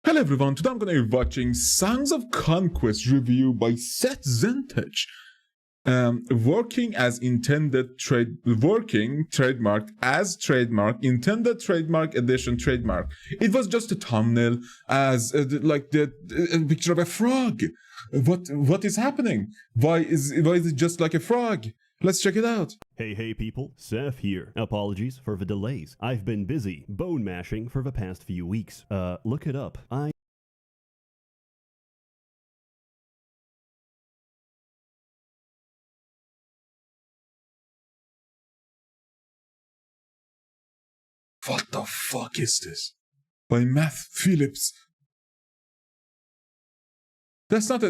Hello everyone, today I'm going to be watching Songs of Conquest review by SsethTzeentach. Working trademarked as trademark, intended trademark, edition trademark. It was just a thumbnail as like the picture of a frog. What is happening? Why is it just like a frog? Let's check it out. Hey people, Seth here. Apologies for the delays. I've been busy bone mashing for the past few weeks. Look it up. What the fuck is this? By Matt Phillips. That's not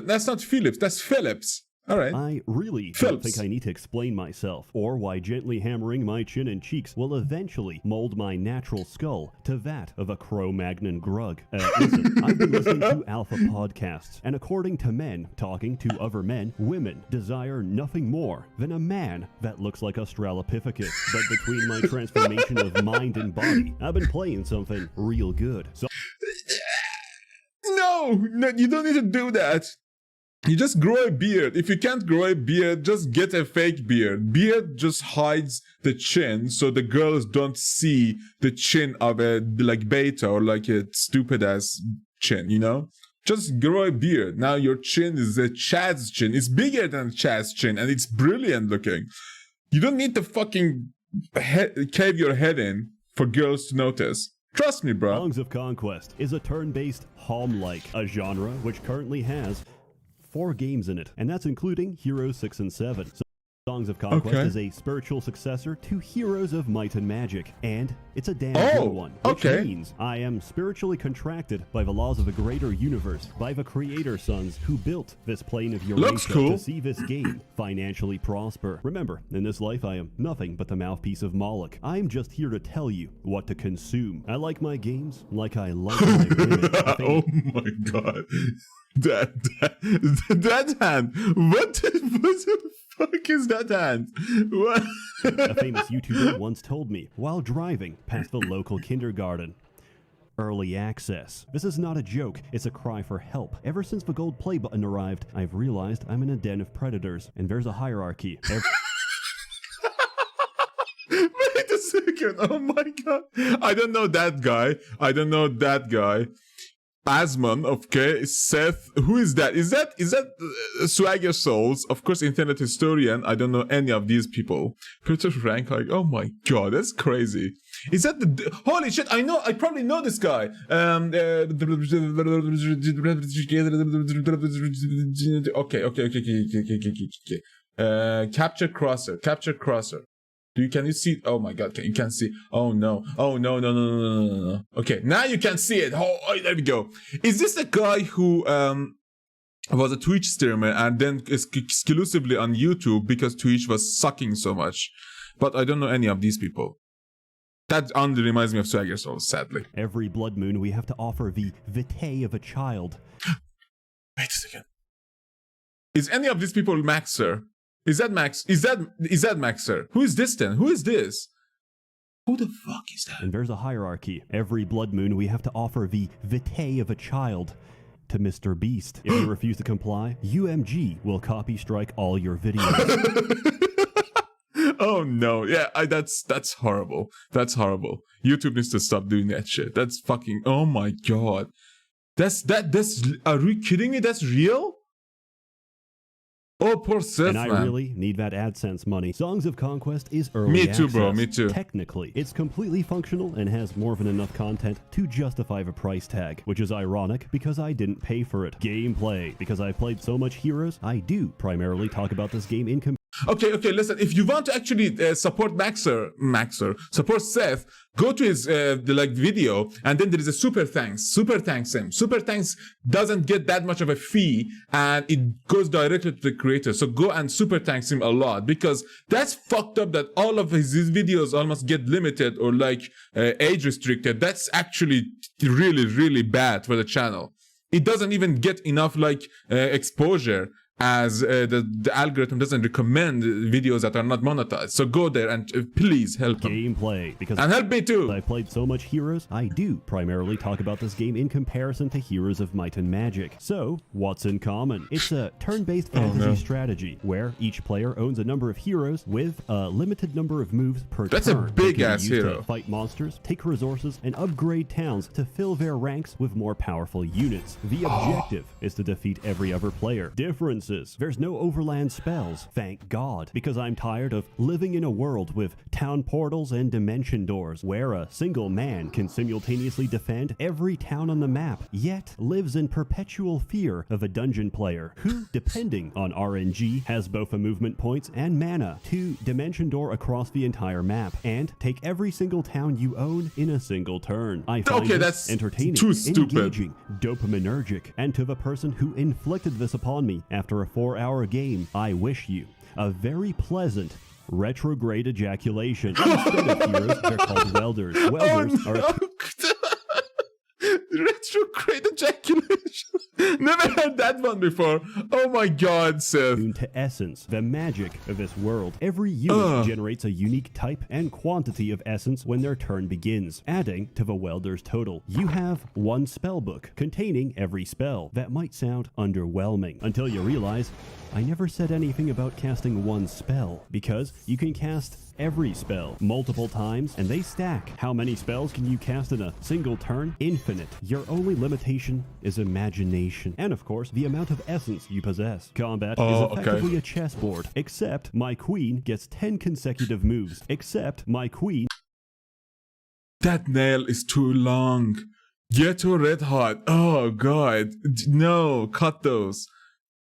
Phillips, that's Phillips. Alright. I really don't think I need to explain myself, or why gently hammering my chin and cheeks will eventually mold my natural skull to that of a Cro-Magnon grug. Listen, I've been listening to alpha podcasts, and according to men talking to other men, women desire nothing more than a man that looks like Australopithecus. But between my transformation of mind and body, I've been playing something real good. So No, you don't need to do that. You just grow a beard. If you can't grow a beard, just get a fake beard. Beard just hides the chin, so the girls don't see the chin of a like beta or like a stupid ass chin, you know? Just grow a beard. Now your chin is a Chad's chin. It's bigger than Chad's chin and it's brilliant looking. You don't need to fucking cave your head in for girls to notice. Trust me, bro. Songs of Conquest is a turn-based hom-like, a genre which currently has 4 games in it, and that's including Heroes 6 and 7. So Songs of Conquest is a spiritual successor to Heroes of Might and Magic, and it's a damn good one, which means I am spiritually contracted by the laws of a greater universe, by the creator sons who built this plane of Eurasia to see this game financially prosper. Remember, in this life I am nothing but the mouthpiece of Moloch. I'm just here to tell you what to consume. I like my games like I like my women. Oh my god. That hand. What the fuck is that hand? What? A famous YouTuber once told me while driving past the local kindergarten. Early access. This is not a joke, it's a cry for help. Ever since the gold play button arrived, I've realized I'm in a den of predators, and there's a hierarchy. Wait a second. Oh my god. I don't know that guy. Asmon, okay, Seth, who is that? Is that Swagger Souls? Of course, Internet Historian. I don't know any of these people. Peter Frank, like, oh my god, that's crazy. Is that the holy shit? I probably know this guy. Okay. Capture Crosser. Can you see? Oh my god, you can see. Oh no. Okay, now you can see it. Oh, there we go. Is this the guy who was a Twitch streamer and then is exclusively on YouTube because Twitch was sucking so much? But I don't know any of these people. That only reminds me of Swagger Souls, sadly. Every blood moon we have to offer the vitae of a child. Wait a second. Is any of these people Maxer? Is that Max? Is that Maxer? Who is this then? Who is this? Who the fuck is that? And there's a hierarchy. Every blood moon we have to offer the vitae of a child to Mr. Beast. If you refuse to comply, UMG will copy strike all your videos. Oh no, yeah, that's horrible. That's horrible. YouTube needs to stop doing that shit. That's fucking, oh my god. That's, are you kidding me? That's real? Oh, poor Seth, and I really need that AdSense money. Songs of Conquest is early access. Me too, bro, me too. Technically, it's completely functional and has more than enough content to justify the price tag, which is ironic because I didn't pay for it. Gameplay. Because I've played so much Heroes, I do primarily talk about this game in Okay, listen, if you want to actually support support Seth, go to his video, and then there is a super thanks him. Super thanks doesn't get that much of a fee, and it goes directly to the creator. So go and super thanks him a lot, because that's fucked up that all of his videos almost get limited or like age restricted. That's actually really bad for the channel. It doesn't even get enough like exposure as the algorithm doesn't recommend videos that are not monetized. So go there and please help them. Gameplay, because And help me too. I played so much Heroes, I do primarily talk about this game in comparison to Heroes of Might and Magic. So, what's in common? It's a turn-based fantasy strategy where each player owns a number of heroes with a limited number of moves per That's turn. a big-ass They can be used hero. to fight monsters, take resources, and upgrade towns to fill their ranks with more powerful units. The objective is to defeat every other player. Differences: there's no overland spells, thank God, because I'm tired of living in a world with town portals and dimension doors where a single man can simultaneously defend every town on the map, yet lives in perpetual fear of a dungeon player who, depending on RNG, has both a movement points and mana to dimension door across the entire map and take every single town you own in a single turn. I find this that's entertaining, too stupid. engaging, dopaminergic, and to the person who inflicted this upon me after a 4-hour game, I wish you a very pleasant retrograde ejaculation. Instead of heroes, they're called welders. Welders are Retrograde ejaculation. Never heard that one before. Oh my god, Seth. attuned to essence, the magic of this world. Every unit generates a unique type and quantity of essence when their turn begins, adding to the welder's total. You have one spell book containing every spell. That might sound underwhelming until you realize I never said anything about casting one spell, because you can cast every spell multiple times and they stack. How many spells can you cast in a single turn? Infinite. Your only limitation is imagination, and of course the amount of essence you possess. Combat is effectively a chessboard, except my queen gets 10 consecutive moves, except my queen. That nail is too long. Ghetto Red Hot. Oh god. No, cut those.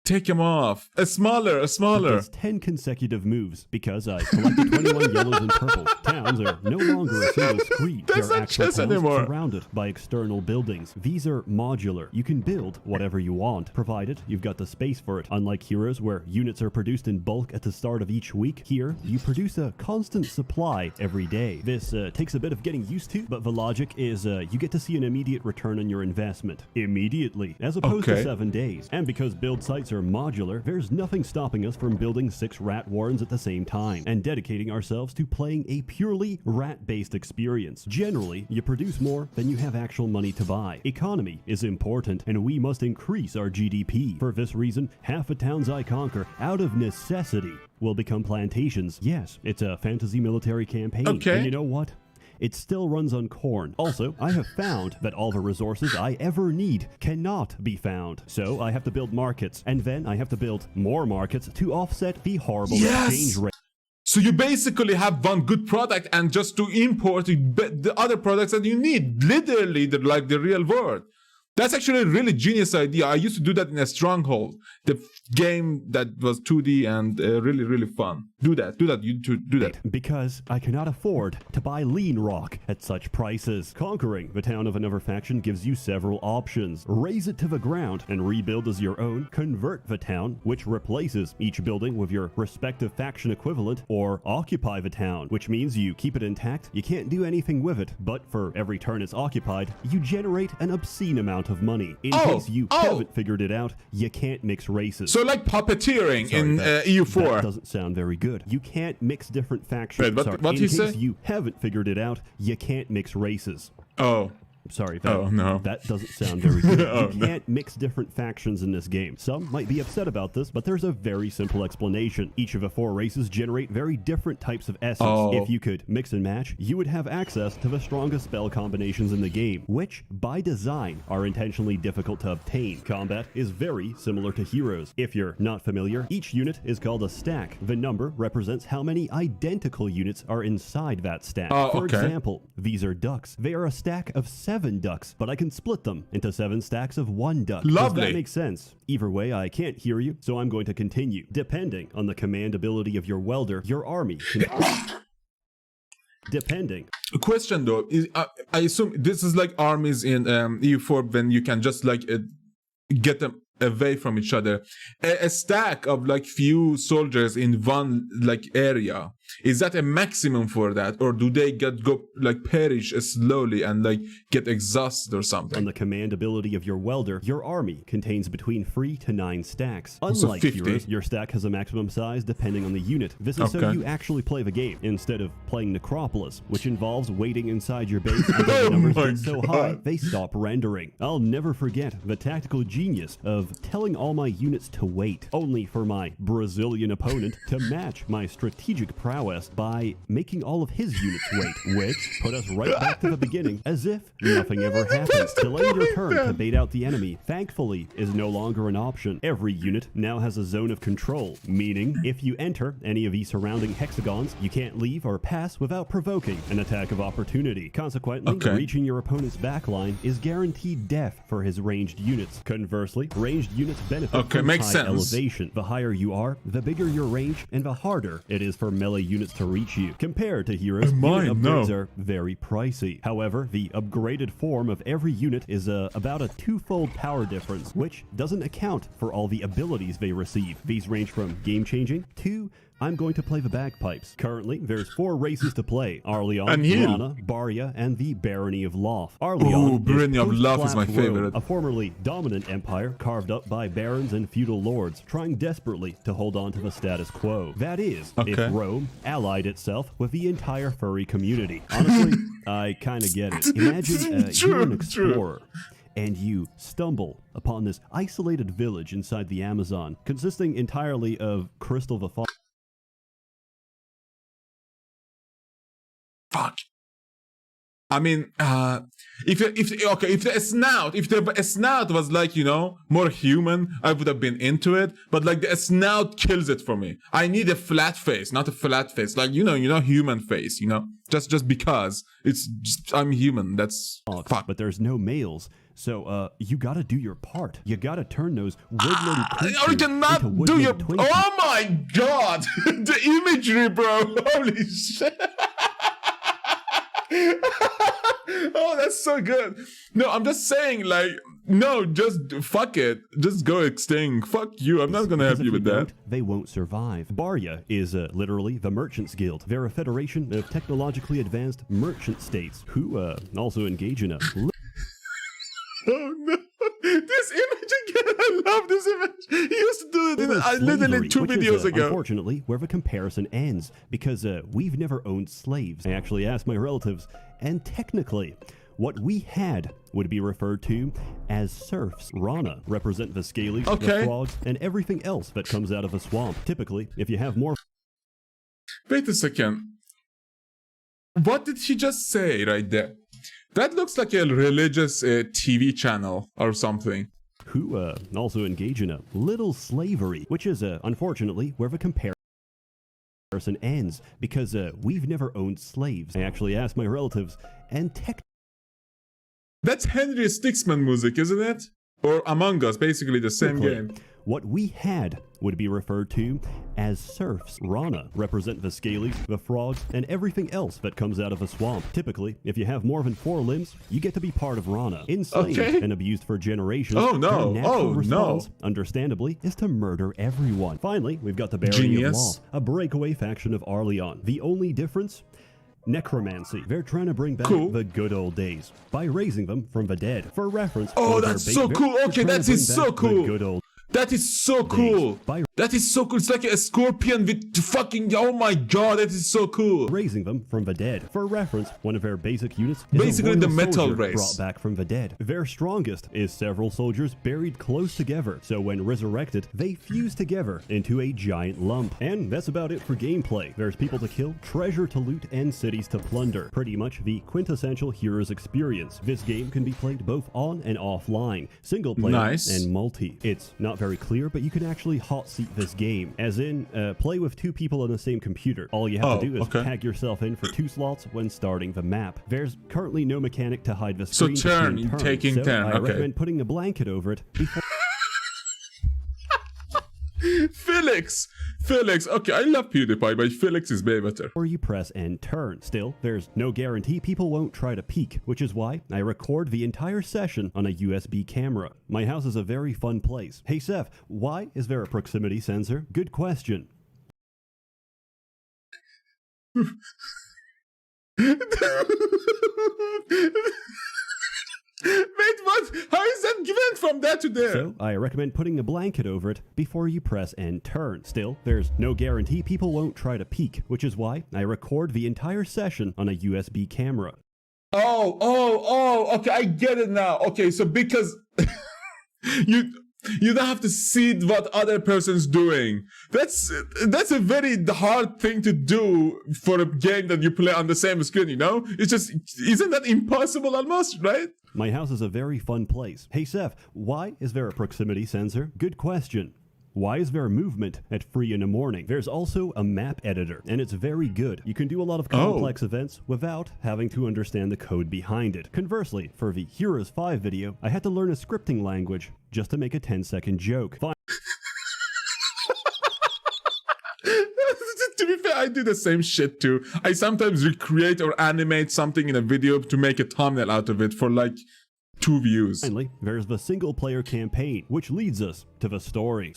Take him off. A smaller. Gets 10 consecutive moves because I collected 21 yellows and purples. Towns are no longer a single screen. That's They're not actual chess towns anymore. surrounded by external buildings. These are modular. You can build whatever you want, provided you've got the space for it. Unlike Heroes, where units are produced in bulk at the start of each week, here you produce a constant supply every day. This takes a bit of getting used to, but the logic is you get to see an immediate return on your investment immediately, as opposed to 7 days. And because build sites are modular, there's nothing stopping us from building 6 rat warrens at the same time and dedicating ourselves to playing a purely rat-based experience. Generally, you produce more than you have actual money to buy. Economy is important, and we must increase our GDP. For this reason, half the towns I conquer, out of necessity, will become plantations. Yes, it's a fantasy military campaign. Okay. And you know what? It still runs on corn. Also, I have found that all the resources I ever need cannot be found. So I have to build markets, and then I have to build more markets to offset the horrible exchange rate. So you basically have one good product and just to import the other products that you need. Literally, like the real world. That's actually a really genius idea. I used to do that in a Stronghold, the game that was 2D and really, really fun. Do that. You do that. Because I cannot afford to buy lean rock at such prices. Conquering the town of another faction gives you several options. Raze it to the ground and rebuild as your own. Convert the town, which replaces each building with your respective faction equivalent. Or occupy the town, which means you keep it intact. You can't do anything with it, but for every turn it's occupied, you generate an obscene amount of money. In case you haven't figured it out, you can't mix races. So like puppeteering in EU4. That doesn't sound very good. You can't mix different factions. Wait, what in you case say? you haven't figured it out, you can't mix races. Oh. Sorry, no. That doesn't sound very good. You can't mix different factions in this game. Some might be upset about this, but there's a very simple explanation. Each of the 4 races generate very different types of essence. If you could mix and match, you would have access to the strongest spell combinations in the game, which, by design, are intentionally difficult to obtain. Combat is very similar to Heroes. If you're not familiar, each unit is called a stack. The number represents how many identical units are inside that stack. For example, these are ducks. They are a stack of 7 ducks, but I can split them into 7 stacks of 1 duck. Lovely. Does that make sense? Either way, I can't hear you, so I'm going to continue. Depending on the command ability of your welder, your army can... Depending. A question though, is I assume this is like armies in EU4 when you can just like get them away from each other. A stack of like few soldiers in one like area. Is that a maximum for that, or do they go like perish slowly and like get exhausted or something? On the command ability of your welder, your army contains between 3 to 9 stacks. Unlike heroes, your stack has a maximum size depending on the unit. This is so you actually play the game instead of playing Necropolis, which involves waiting inside your base until the numbers get so high they stop rendering. I'll never forget the tactical genius of telling all my units to wait, only for my Brazilian opponent to match my strategic prowess by making all of his units wait, which put us right back to the beginning as if nothing ever happened. Delaying your turn to bait out the enemy, thankfully, is no longer an option. Every unit now has a zone of control, meaning if you enter any of the surrounding hexagons, you can't leave or pass without provoking an attack of opportunity. Consequently, reaching your opponent's backline is guaranteed death for his ranged units. Conversely, ranged units benefit from high elevation. The higher you are, the bigger your range, and the harder it is for melee units to reach you. Compared to heroes, unit upgrades are very pricey. However, the upgraded form of every unit is about a 2-fold power difference, which doesn't account for all the abilities they receive. These range from game-changing to I'm going to play the bagpipes. Currently, there's 4 races to play: Arleon, Rana, Barya, and the Barony of Loth. Arleon is my favorite. A formerly dominant empire carved up by barons and feudal lords, trying desperately to hold on to the status quo. That is, if Rome allied itself with the entire furry community. Honestly, I kinda get it. Imagine you're an explorer, and you stumble upon this isolated village inside the Amazon, consisting entirely of Crystal the Fuck. I mean, if the snout was like, you know, more human, I would have been into it. But like the snout kills it for me. I need a flat face, not a flat face. Like, you know, human face, you know, just because I'm human. That's fuck. But there's no males. So, you gotta do your part. You gotta turn those woodland creatures or you cannot do your... Oh my god! The imagery, bro! Holy shit! Oh, that's so good. No, I'm just saying, like, no, just fuck it. Just go extinct. Fuck you. I'm not gonna help you with that. They won't survive. Barya is literally the Merchants Guild. They're a federation of technologically advanced merchant states who also engage in a... Oh no. This image again, I love this image. He used to do it literally 2 videos ago. Unfortunately, where the comparison ends, because we've never owned slaves. I actually asked my relatives, and technically, what we had would be referred to as serfs. Rana represent the scalies, the frogs, and everything else that comes out of a swamp. Typically, if you have more... Wait a second. What did he just say right there? That looks like a religious TV channel or something. Who also engage in a little slavery, which is unfortunately where the comparison ends, because we've never owned slaves. I actually asked my relatives, and that's Henry Sticksman music, isn't it? Or Among Us, basically the same game. What we had would be referred to as serfs. Rana represent the scalies, the frogs, and everything else that comes out of a swamp. Typically, if you have more than 4 limbs, you get to be part of Rana. Enslaved and abused for generations, their natural response, understandably, is to murder everyone. Finally, we've got the Barony of Loth, a breakaway faction of Arleon. The only difference? Necromancy. They're trying to bring back the good old days by raising them from the dead. For reference, that's so cool. Okay, that is so cool. That is so cool. That is so cool. It's like a scorpion with fucking... Oh my god, that is so cool. Raising them from the dead. For reference, one of their basic units is basically the metal race brought back from the dead. Their strongest is several soldiers buried close together, so when resurrected, they fuse together into a giant lump. And that's about it for gameplay. There's people to kill, treasure to loot, and cities to plunder. Pretty much the quintessential hero's experience. This game can be played both on and offline, single player and multi. It's not very clear, but you can actually hot seat this game, as in play with 2 people on the same computer. All you have to do is tag yourself in for 2 slots when starting the map. There's currently no mechanic to hide the screen. So taking turn. I recommend putting a blanket over it before... Felix, okay, I love PewDiePie, but Felix is way better. Or you press and turn. Still, there's no guarantee people won't try to peek, which is why I record the entire session on a USB camera. My house is a very fun place. Hey Seth, why is there a proximity sensor? Good question. Wait, what? How is that given from there to there? So, I recommend putting a blanket over it before you press and turn. Still, there's no guarantee people won't try to peek, which is why I record the entire session on a USB camera. Okay, I get it now. Okay, so because you don't have to see what other person's doing. That's a very hard thing to do for a game that you play on the same screen, you know? It's just, isn't that impossible almost, right? My house is a very fun place. Hey Seth, why is there a proximity sensor? Good question. Why is there movement at 3 in the morning? There's also a map editor, and it's very good. You can do a lot of complex events without having to understand the code behind it. Conversely, for the Heroes 5 video, I had to learn a scripting language just to make a 10-second joke. To be fair, I do the same shit too. I sometimes recreate or animate something in a video to make a thumbnail out of it for like 2 views. Finally, there's the single-player campaign, which leads us to the story.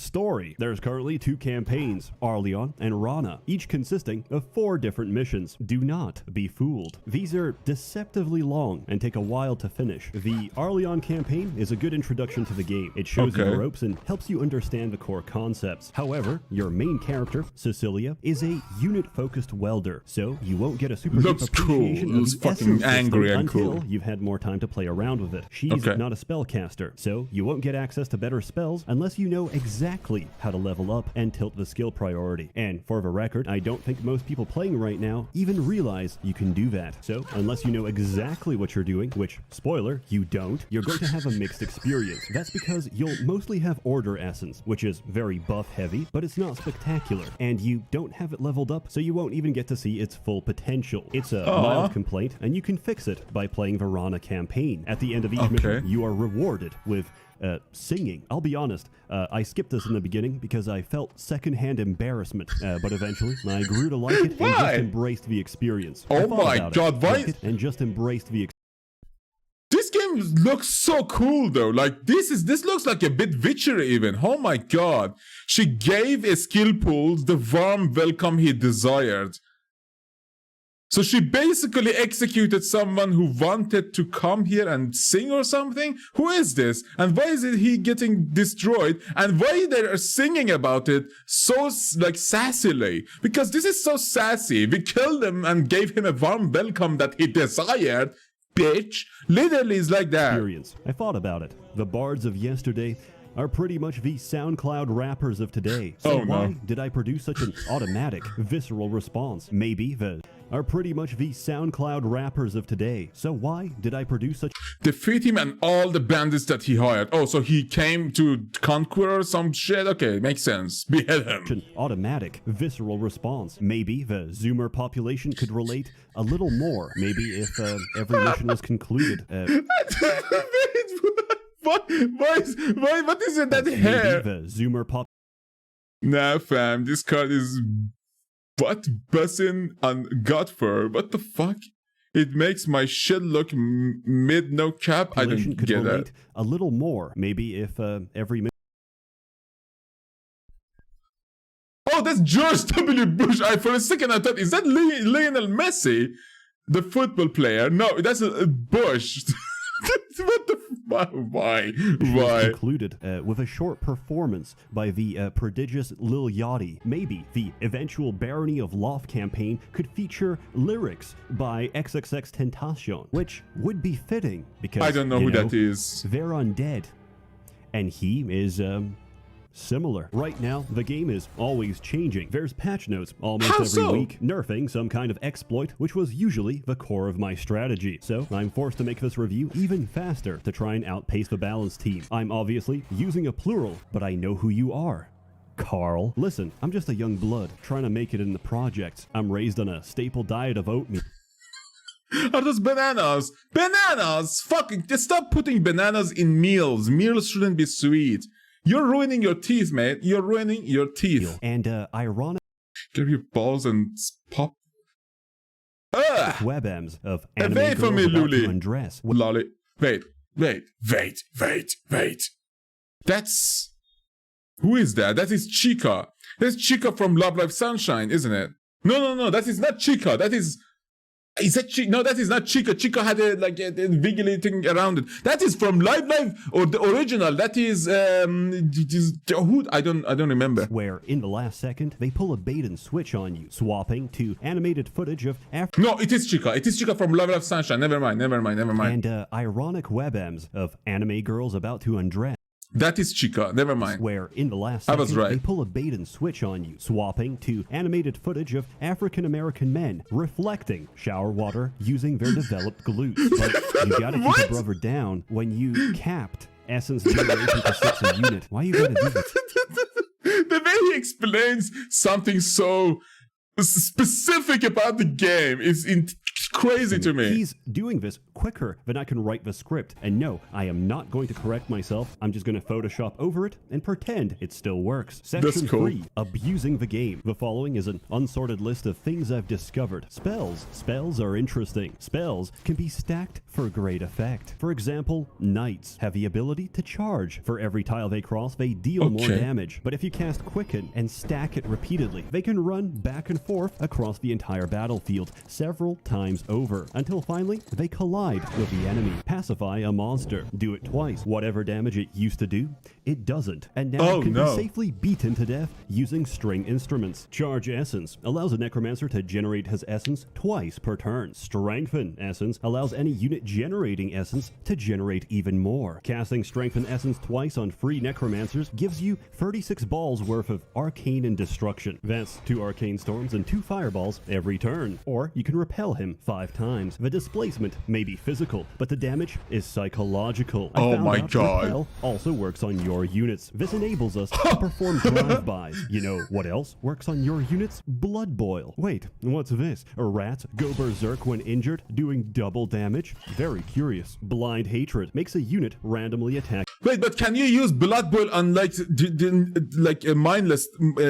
There's currently 2 campaigns, Arleon and Rana, each consisting of 4 different missions. Do not be fooled. These are deceptively long and take a while to finish. The Arleon campaign is a good introduction to the game. It shows you the ropes and helps you understand the core concepts. However, your main character, Cecilia, is a unit-focused welder, so you won't get a super deep appreciation of the fucking angry and until you've had more time to play around with it. She's not a spellcaster, so you won't get access to better spells unless you know exactly how to level up and tilt the skill priority. And for the record, I don't think most people playing right now even realize you can do that. So unless you know exactly what you're doing, which, spoiler, you don't, you're going to have a mixed experience. That's because you'll mostly have Order Essence, which is very buff heavy, but it's not spectacular. And you don't have it leveled up, so you won't even get to see its full potential. It's a mild complaint, and you can fix it by playing the Rana campaign. At the end of each mission, you are rewarded with singing. I'll be honest, I skipped this in the beginning because I felt secondhand embarrassment, but eventually I grew to like it and just embraced the experience. Oh my god, why? And just embraced the experience. This game looks so cool though. Like this looks like a bit Witcher even. Oh my god. She gave a skill pool the warm welcome he desired. So she basically executed someone who wanted to come here and sing or something? Who is this? And why is he getting destroyed? And why they are singing about it so like sassily? Because this is so sassy. We killed him and gave him a warm welcome that he desired. Bitch. Literally is like that. I thought about it. The bards of yesterday are pretty much the SoundCloud rappers of today. So why did I produce such an automatic, visceral response? Maybe the are pretty much the SoundCloud rappers of today. So why did I produce such... Defeat him and all the bandits that he hired. Oh, so he came to conquer some shit? Okay, makes sense. Behead him. An automatic, visceral response. Maybe the Zoomer population could relate a little more. Maybe if every mission was concluded. What is it that hair? The Zoomer pop... Nah, fam, this card is butt bussin' on Godfur. What the fuck? It makes my shit look mid no cap. I don't get that. A little more, maybe if every... Oh, that's George W. Bush. For a second I thought, is that Lionel Messi, the football player? No, that's Bush. What the why? Concluded with a short performance by the prodigious Lil Yachty. Maybe the eventual Barony of Loft campaign could feature lyrics by SsethTzeentach, which would be fitting because I don't know who that is. They're undead, and he is similar. Right now, the game is always changing. There's patch notes almost every week, nerfing some kind of exploit, which was usually the core of my strategy. So I'm forced to make this review even faster to try and outpace the balance team. I'm obviously using a plural, but I know who you are. Carl. Listen, I'm just a young blood trying to make it in the projects. I'm raised on a staple diet of oatmeal. Are those bananas? Bananas! Fucking stop putting bananas in meals. Meals shouldn't be sweet. You're ruining your teeth, mate. You're ruining your teeth. And ironic. Give your balls and pop. Webms of anime away from me, Luli. Undress. Lolly. Wait. That's... Who is that? That is Chica. That's Chica from Love Live Sunshine, isn't it? No. That is not Chica. That is. Is that no? That is not Chica. Chica had a wiggly thing around it. That is from Live or the original. That is who? I don't remember. Where in the last second they pull a bait and switch on you, swapping to animated footage of No, it is Chica. It is Chica from Level of Sunshine. Never mind. and ironic webms of anime girls about to undress. That is Chica. Never mind. Where in the last I second was right. they pull a bait and switch on you, swapping to animated footage of African American men reflecting shower water using their developed glutes. But you gotta keep a brother down when you capped essence generation to 6 a unit. Why you gotta do this? The way he explains something so specific about the game is crazy to me. He's doing this quicker than I can write the script. And no, I am not going to correct myself. I'm just going to Photoshop over it and pretend it still works. Section 3, abusing the game. The following is an unsorted list of things I've discovered. Spells. Spells are interesting. Spells can be stacked for great effect. For example, knights have the ability to charge. For every tile they cross, they deal more damage. But if you cast Quicken and stack it repeatedly, they can run back and forth across the entire battlefield several times over until finally they collide with the enemy. Pacify a monster. Do it twice. Whatever damage it used to do, it doesn't. And now can be safely beaten to death using string instruments. Charge Essence allows a necromancer to generate his essence twice per turn. Strengthen Essence allows any unit generating essence to generate even more. Casting Strengthen Essence twice on free necromancers gives you 36 balls worth of arcane and destruction. That's 2 arcane storms and 2 fireballs every turn. Or you can repel him 5 times. The displacement may be physical, but the damage is psychological. Oh my god. Repel also works on your units. This enables us to perform drive-bys. You know what else works on your units? Blood Boil. Wait, what's this? Rats go berserk when injured, doing double damage? Very curious. Blind Hatred makes a unit randomly attack. Wait, but can you use Blood Boil on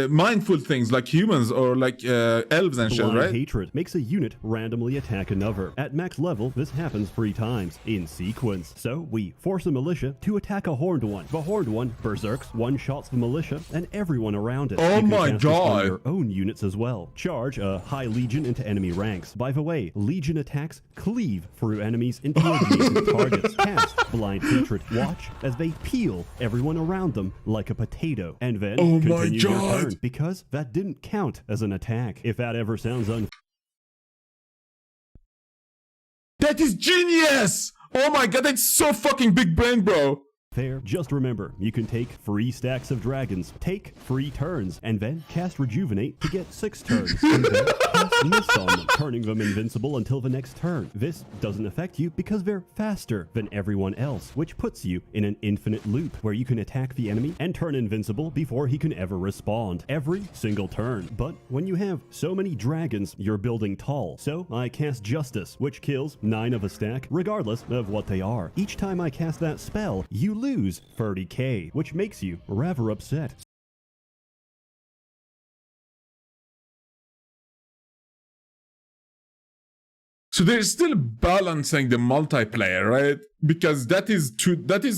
mindful things like humans or like elves and shit, right? Blind Hatred makes a unit randomly attack another. At max level, this happens 3 times in sequence. So we force a militia to attack a horned one. The horned one berserks, one-shots the militia and everyone around it. Oh my god! On your own units as well. Charge a High Legion into enemy ranks. By the way, Legion attacks cleave through enemies into adjacent targets. Cast Blind Hatred. Watch as they peel everyone around them like a potato, and then continue your turn, because that didn't count as an attack. If that ever sounds That is genius! Oh my god, that's so fucking big brain, bro. fair, just remember, you can take free stacks of dragons, take free turns, and then cast Rejuvenate to get 6 turns, and then cast Mist on them, turning them invincible until the next turn. This doesn't affect you because they're faster than everyone else, which puts you in an infinite loop where you can attack the enemy and turn invincible before he can ever respond, every single turn. But when you have so many dragons, you're building tall. So I cast Justice, which kills 9 of a stack, regardless of what they are. Each time I cast that spell, you lose 30k, which makes you rather upset. So there's still balancing the multiplayer, right? Because that is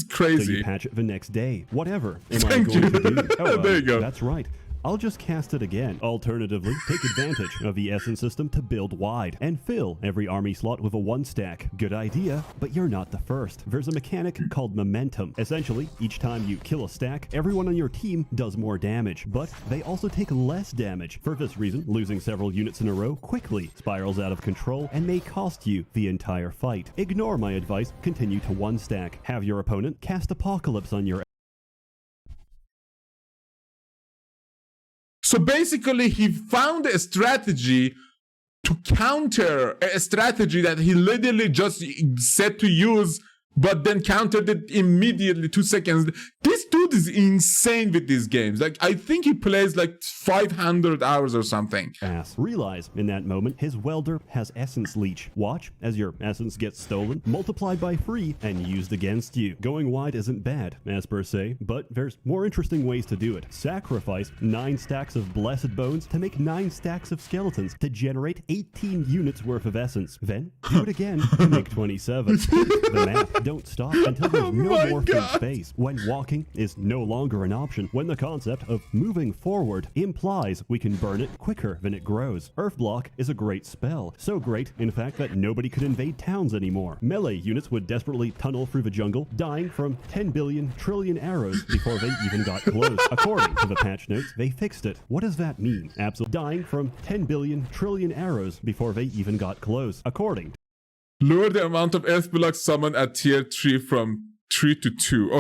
crazy. So you patch it the next day. Whatever am I going to do? Oh, there you go. That's right. I'll just cast it again. Alternatively, take advantage of the Essence system to build wide and fill every army slot with a 1-stack. Good idea, but you're not the first. There's a mechanic called momentum. Essentially, each time you kill a stack, everyone on your team does more damage, but they also take less damage. For this reason, losing several units in a row quickly spirals out of control and may cost you the entire fight. Ignore my advice, continue to 1-stack. Have your opponent cast Apocalypse on your So basically, he found a strategy to counter a strategy that he literally just set to use, but then countered it immediately 2 seconds. This dude is insane with these games. Like, I think he plays like 500 hours or something. Realize in that moment his welder has essence leech. Watch as your essence gets stolen, multiplied by 3, and used against you. Going wide isn't bad, as per se, but there's more interesting ways to do it. Sacrifice 9 stacks of blessed bones to make 9 stacks of skeletons to generate 18 units worth of essence. Then do it again to make 27. The math don't stop until there's no more free space. When walking is no longer an option when the concept of moving forward implies we can burn it quicker than it grows. Earthblock is a great spell. So great, in fact, that nobody could invade towns anymore. Melee units would desperately tunnel through the jungle, dying from 10 billion trillion arrows before they even got close. According to the patch notes, they fixed it. What does that mean? Absolutely dying from 10 billion trillion arrows before they even got close. According Lower the amount of Earthblock summoned at tier 3 from 3 to 2.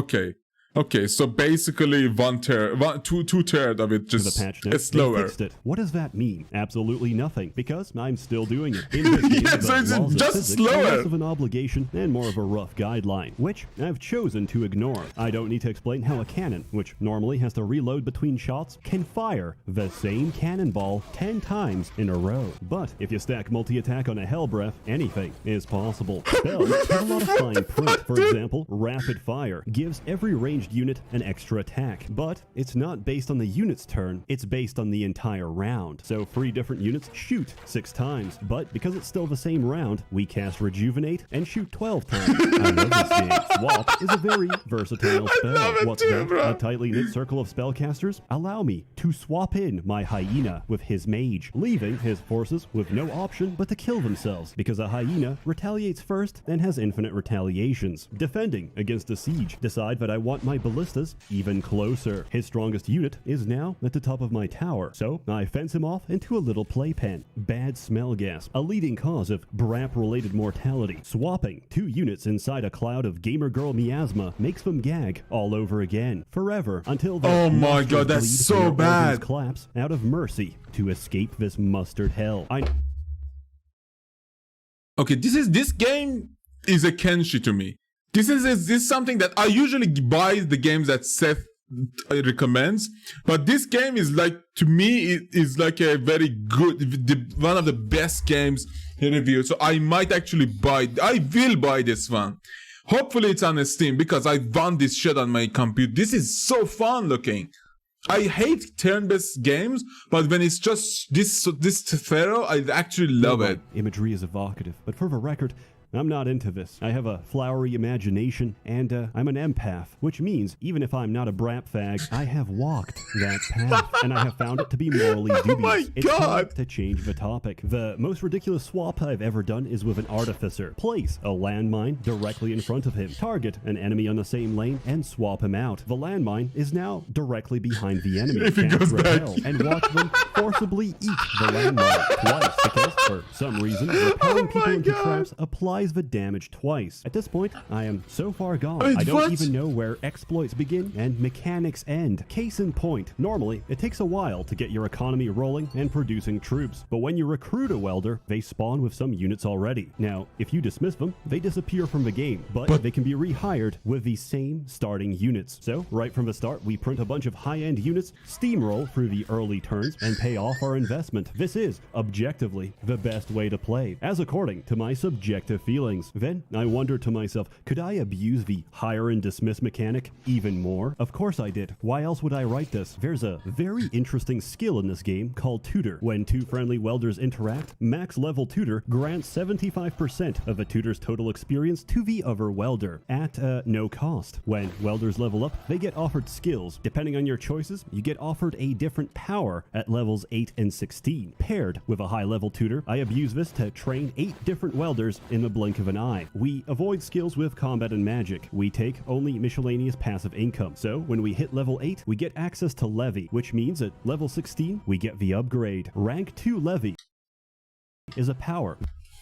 Okay, so basically two-thirds of it just it's slower. Fixed it. What does that mean? Absolutely nothing, because I'm still doing it. In this game, yeah, so it's just slower. Less of an obligation and more of a rough guideline, which I've chosen to ignore. I don't need to explain how a cannon, which normally has to reload between shots, can fire the same cannonball 10 times in a row. But if you stack multi-attack on a Hell Breath, anything is possible. Spells have a lot of fine print. For example, Rapid Fire gives every ranged unit an extra attack, but it's not based on the unit's turn, it's based on the entire round. So 3 different units shoot 6 times, but because it's still the same round, we cast Rejuvenate and shoot 12 times. I love this game. Swap is a very versatile spell. What's that? A tightly knit circle of spellcasters allow me to swap in my hyena with his mage, leaving his forces with no option but to kill themselves, because a hyena retaliates first and has infinite retaliations. Defending against a siege, decide that I want my ballistas even closer. His strongest unit is now at the top of my tower, so I fence him off into a little playpen. Bad smell gas, a leading cause of BRAP-related mortality. Swapping 2 units inside a cloud of gamer girl miasma makes them gag all over again, forever, until the oh my god, that's so bad. Collapse out of mercy to escape this mustard hell. Okay, this game is a Kenshi to me. This is something that I usually buy the games that Seth recommends, but this game is like, to me, it is like a very good, one of the best games he reviewed. So I might actually I will buy this one. Hopefully it's on Steam, because I want this shit on my computer. This is so fun looking. I hate turn-based games, but when it's just this thorough, I actually love it. Imagery is evocative, but for the record, I'm not into this. I have a flowery imagination, and I'm an empath, which means even if I'm not a BRAP fag, I have walked that path, and I have found it to be morally dubious. Oh my it's god! time to change the topic. The most ridiculous swap I've ever done is with an artificer. Place a landmine directly in front of him, target an enemy on the same lane, and swap him out. The landmine is now directly behind the enemy. If he goes back, and watch them forcibly eat the landmine twice, because for some reason, repelling people into traps applies the damage twice. At this point, I am so far gone, I don't even know where exploits begin and mechanics end. Case in point, normally, it takes a while to get your economy rolling and producing troops, but when you recruit a welder, they spawn with some units already. Now, if you dismiss them, they disappear from the game, but they can be rehired with the same starting units. So, right from the start, we print a bunch of high-end units, steamroll through the early turns, and pay off our investment. This is, objectively, the best way to play, as according to my subjective feelings. Then, I wondered to myself, could I abuse the hire and dismiss mechanic even more? Of course I did. Why else would I write this? There's a very interesting skill in this game called Tutor. When 2 friendly welders interact, max level Tutor grants 75% of a tutor's total experience to the other welder, at no cost. When welders level up, they get offered skills. Depending on your choices, you get offered a different power at levels 8 and 16. Paired with a high level Tutor, I abuse this to train 8 different welders in the blink of an eye. We avoid skills with combat and magic. We take only miscellaneous passive income. So when we hit level 8, we get access to Levy, which means at level 16, we get the upgrade. Rank 2 Levy is a power.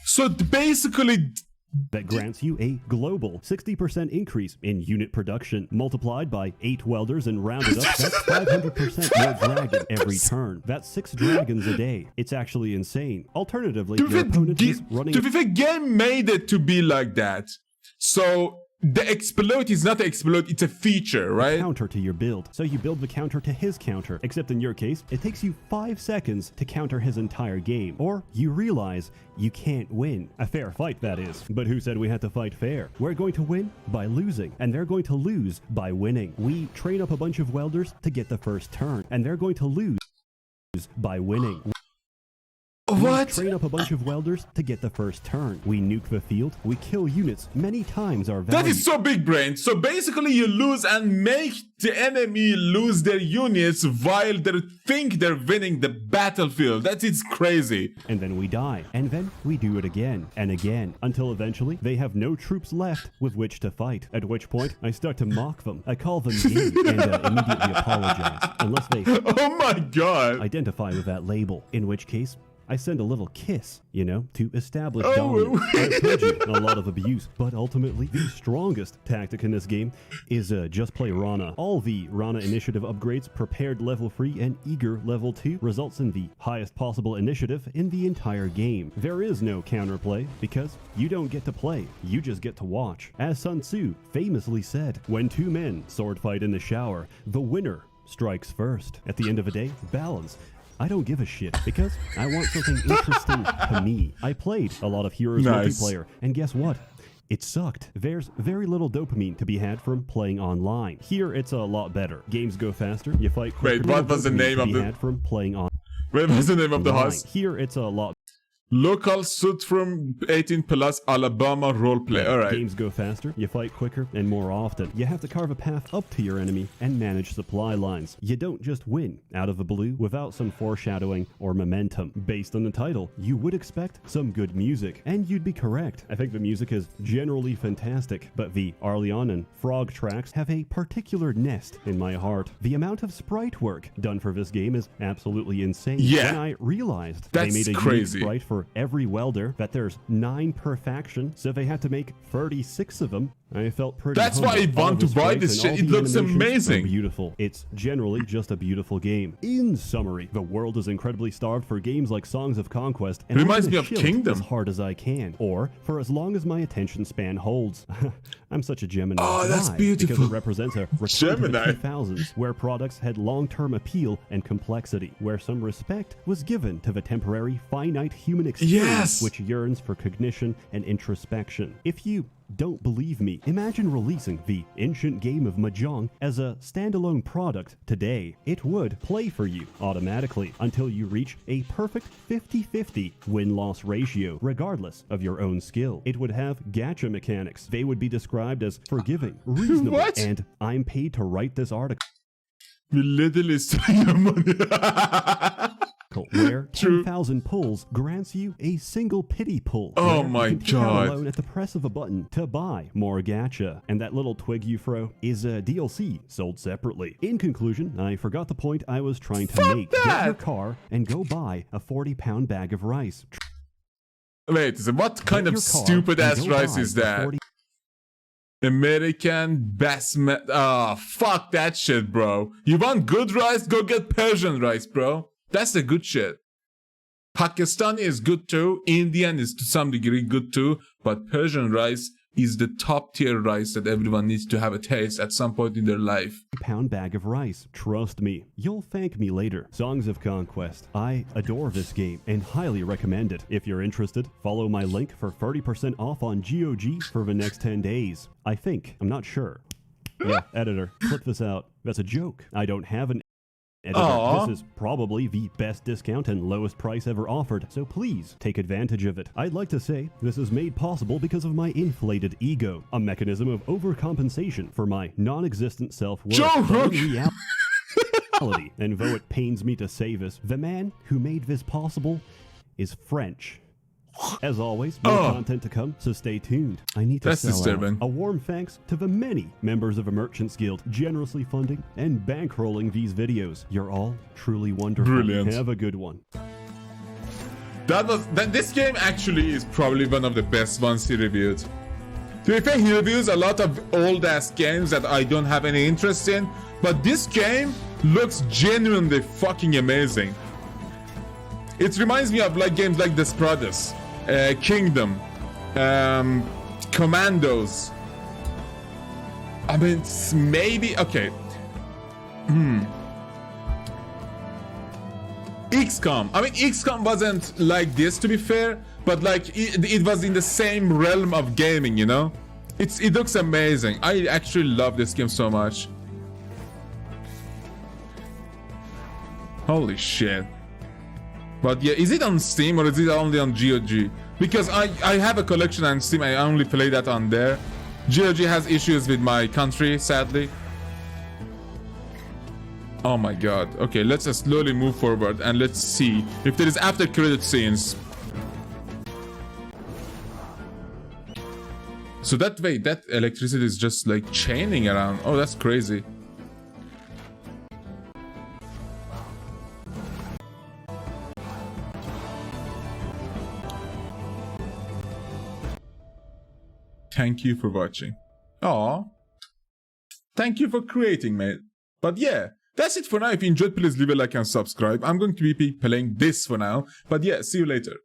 So basically, that grants you a global 60% increase in unit production, multiplied by 8 welders and rounded up, that's 500% more dragon every turn. That's 6 dragons a day. It's actually insane. Alternatively, your opponent is running... The game made it to be like that. So the exploit is not an exploit, it's a feature, right? Counter to your build. So you build the counter to his counter, except in your case, it takes you 5 seconds to counter his entire game. Or you realize you can't win. A fair fight, that is. But who said we had to fight fair? We're going to win by losing, and they're going to lose by winning. We train up a bunch of welders to get the first turn, and they're going to lose by winning. We What? We train up a bunch of welders to get the first turn. We nuke the field. We kill units many times our value. That is so big brain. So basically you lose and make the enemy lose their units while they think they're winning the battlefield. That is crazy. And then we die. And then we do it again and again until eventually they have no troops left with which to fight. At which point I start to mock them. I call them gay and immediately apologize unless they Oh my god. identify with that label. In which case, I send a little kiss, you know, to establish dominance. I've heard you a lot of abuse, but ultimately, the strongest tactic in this game is just play Rana. All the Rana initiative upgrades, prepared level 3 and eager level 2, results in the highest possible initiative in the entire game. There is no counterplay because you don't get to play, you just get to watch. As Sun Tzu famously said, when two men sword fight in the shower, the winner strikes first. At the end of the day, balance. I don't give a shit because I want something interesting to me. I played a lot of Heroes multiplayer, and guess what? It sucked. There's very little dopamine to be had from playing online. Here, it's a lot better. Games go faster, you fight quicker. Wait, what was the name of the... had from playing on... Wait, what's the name of the house? Here, it's a lot... Local suit from 18 plus Alabama roleplay. Alright. Games go faster, you fight quicker, and more often. You have to carve a path up to your enemy and manage supply lines. You don't just win out of the blue without some foreshadowing or momentum. Based on the title, you would expect some good music, and you'd be correct. I think the music is generally fantastic, but the Arleon and Frog tracks have a particular nest in my heart. The amount of sprite work done for this game is absolutely insane. Yeah. When I realized That's they made a crazy. unique sprite for every welder, that there's 9 per faction, so they had to make 36 of them. I felt pretty That's why I want to buy this shit. It looks amazing. Beautiful. It's generally just a beautiful game. In summary, the world is incredibly starved for games like Songs of Conquest, and reminds I'm me of chill Kingdom. as hard as I can, or for as long as my attention span holds. I'm such a Gemini. Oh, that's Why? beautiful. Because it represents a return to the Gemini. 2000s, where products had long-term appeal and complexity, where some respect was given to the temporary, finite human experience, Yes. which yearns for cognition and introspection. If you don't believe me, imagine releasing the ancient game of Mahjong as a standalone product today. It would play for you automatically until you reach a perfect 50-50 win-loss ratio, regardless of your own skill. It would have gacha mechanics. They would be described as forgiving, reasonable, What? and I'm paid to write this article. We literally steal your money. Where True. 10,000 pulls grants you a single pity pull. Oh where my you can take out God. a loan at the press of a button to buy more gacha. And that little twig you throw is a DLC sold separately. In conclusion, I forgot the point I was trying to make. Get your that! car and go buy a 40-pound bag of rice. Wait, so what kind Get of your car stupid and ass go rice buy is a that? 40 American basmati. Ah, fuck that shit, bro. You want good rice? Go get Persian rice, bro. That's the good shit. Pakistani is good too. Indian is to some degree good too. But Persian rice is the top tier rice that everyone needs to have a taste at some point in their life. pound bag of rice. Trust me, you'll thank me later. Songs of Conquest. I adore this game and highly recommend it. If you're interested, follow my link for 30% off on GOG for the next 10 days. I think. I'm not sure. Yeah, editor, clip this out. That's a joke. I don't have an editor. Aww. This is probably the best discount and lowest price ever offered, so please take advantage of it. I'd like to say this is made possible because of my inflated ego, a mechanism of overcompensation for my non-existent self-worth. Joe But Rook! in reality, and though it pains me to say this, the man who made this possible is French. As always, more content to come, so stay tuned. I need to That's sell disturbing. out. A warm thanks to the many members of the Merchants Guild generously funding and bankrolling these videos. You're all truly wonderful. Brilliant. Have a good one. This game actually is probably one of the best ones he reviewed. To be fair, he reviews a lot of old ass games that I don't have any interest in, but this game looks genuinely fucking amazing. It reminds me of like games like Desperados, Kingdom, Commandos. I mean, it's maybe okay. XCOM. I mean, XCOM wasn't like this, to be fair, but like it was in the same realm of gaming, you know. It looks amazing. I actually love this game so much. Holy shit. But yeah, is it on Steam or is it only on GOG? Because I have a collection on Steam, I only play that on there. GOG has issues with my country, sadly. Oh my god. Okay, let's just slowly move forward and let's see if there is after credit scenes. So that way, that electricity is just like chaining around. Oh, that's crazy. Thank you for watching. Aw. Thank you for creating, mate. But yeah, that's it for now. If you enjoyed, please leave a like and subscribe. I'm going to be playing this for now. But yeah, see you later.